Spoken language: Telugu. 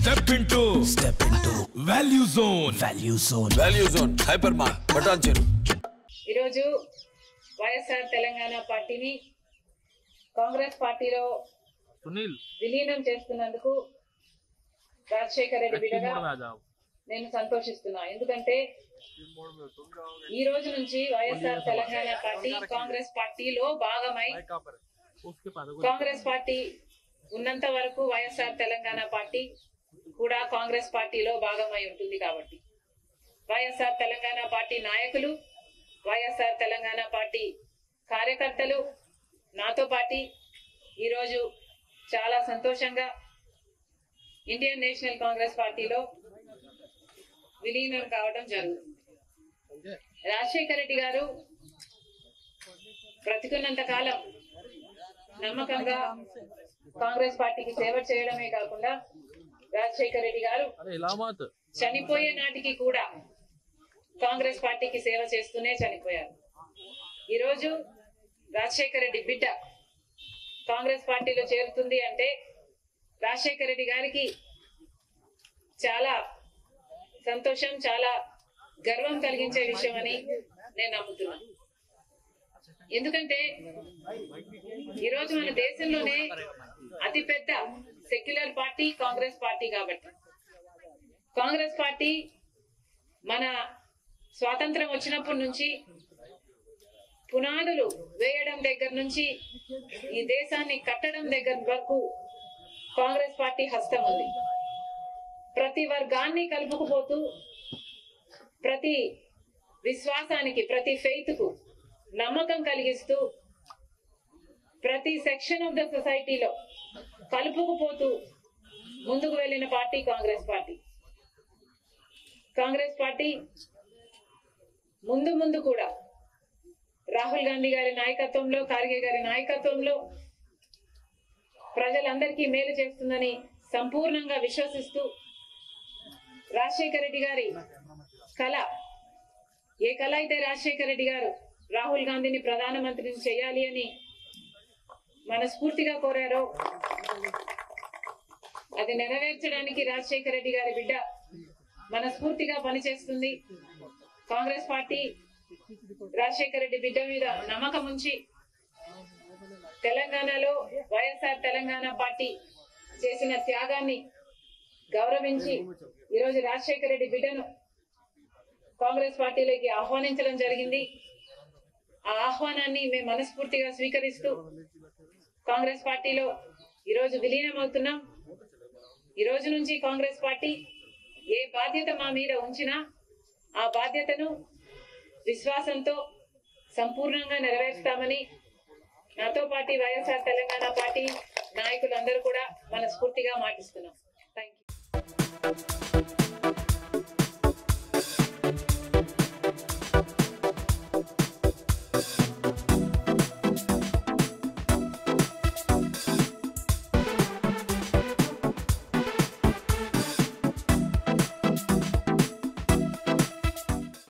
Step into Value Zone Hypermart Patancheru. ఈరోజు వైఎస్ఆర్ తెలంగాణ పార్టీని కాంగ్రెస్ పార్టీలో విలీనం చేస్తున్నందుకు రాజశేఖర్ రెడ్డి బిడ్డగా నేను సంతోషిస్తున్నా. ఎందుకంటే ఈ రోజు నుంచి వైఎస్ఆర్ తెలంగాణ పార్టీ కాంగ్రెస్ పార్టీలో భాగమై, కాంగ్రెస్ పార్టీ ఉన్నంత వరకు వైఎస్ఆర్ తెలంగాణ పార్టీ కూడా కాంగ్రెస్ పార్టీలో భాగమై ఉంటుంది. కాబట్టి వైఎస్ఆర్ తెలంగాణ పార్టీ నాయకులు, వైఎస్ఆర్ తెలంగాణ పార్టీ కార్యకర్తలు నాతో పాటు ఈరోజు చాలా సంతోషంగా ఇండియన్ నేషనల్ కాంగ్రెస్ పార్టీలో విలీనం కావడం జరుగుతుంది. రాజశేఖర్ రెడ్డి గారు బ్రతికున్నంత కాలం నమ్మకంగా కాంగ్రెస్ పార్టీకి సేవ చేయడమే కాకుండా రాజశేఖర్ రెడ్డి గారు చనిపోయే నాటికి కూడా కాంగ్రెస్ పార్టీకి సేవ చేస్తూనే చనిపోయారు. ఈరోజు రాజశేఖర్ రెడ్డి బిడ్డ కాంగ్రెస్ పార్టీలో చేరుతుంది అంటే రాజశేఖర్ రెడ్డి గారికి చాలా సంతోషం, చాలా గర్వం కలిగించే విషయం అని నేను నమ్ముతున్నాను. ఎందుకంటే ఈరోజు మన దేశంలోనే అతిపెద్ద సెక్యులర్ పార్టీ కాంగ్రెస్ పార్టీ. కాబట్టి కాంగ్రెస్ పార్టీ మన స్వాతంత్రం వచ్చినప్పటి నుంచి పునాదులు వేయడం దగ్గర నుంచి ఈ దేశాన్ని కట్టడం దగ్గర వరకు కాంగ్రెస్ పార్టీ హస్తం ఉంది. ప్రతి వర్గాన్ని కలుపుకుపోతూ, ప్రతి విశ్వాసానికి, ప్రతి ఫెయిత్ కు నమ్మకం కలిగిస్తూ, ప్రతి సెక్షన్ ఆఫ్ ద సొసైటీలో కలుపుకుపోతూ ముందుకు వెళ్ళిన party Congress party. Congress party ముందు కూడా రాహుల్ గాంధీ గారి నాయకత్వంలో, ఖార్గే గారి నాయకత్వంలో ప్రజలందరికీ మేలు చేస్తుందని సంపూర్ణంగా విశ్వసిస్తూ, రాజశేఖర్ రెడ్డి గారి కళ, ఏ కళ అయితే రాజశేఖర్ రెడ్డి గారు రాహుల్ గాంధీని ప్రధానమంత్రిని చేయాలి అని మనస్ఫూర్తిగా కోరారో అది నెరవేర్చడానికి రాజశేఖర్ రెడ్డి గారి బిడ్డ మనస్ఫూర్తిగా పనిచేస్తుంది. కాంగ్రెస్ పార్టీ రాజశేఖర్ రెడ్డి బిడ్డ మీద నమ్మకం ఉంచి తెలంగాణలో వైఎస్ఆర్ తెలంగాణ పార్టీ చేసిన త్యాగాన్ని గౌరవించి ఈరోజు రాజశేఖర్ రెడ్డి బిడ్డను కాంగ్రెస్ పార్టీలోకి ఆహ్వానించడం జరిగింది. ఆ ఆహ్వానాన్ని మేము మనస్ఫూర్తిగా స్వీకరిస్తూ కాంగ్రెస్ పార్టీలో ఈరోజు విలీనం అవుతున్నాం. ఈ రోజు నుంచి కాంగ్రెస్ పార్టీ ఏ బాధ్యత మా మీద ఉంచినా ఆ బాధ్యతను విశ్వాసంతో సంపూర్ణంగా నెరవేర్చుతామని నాతో పాటు వైఎస్ఆర్ తెలంగాణ పార్టీ నాయకులందరూ కూడా మనస్ఫూర్తిగా మాటిస్తున్నాం. Thank you.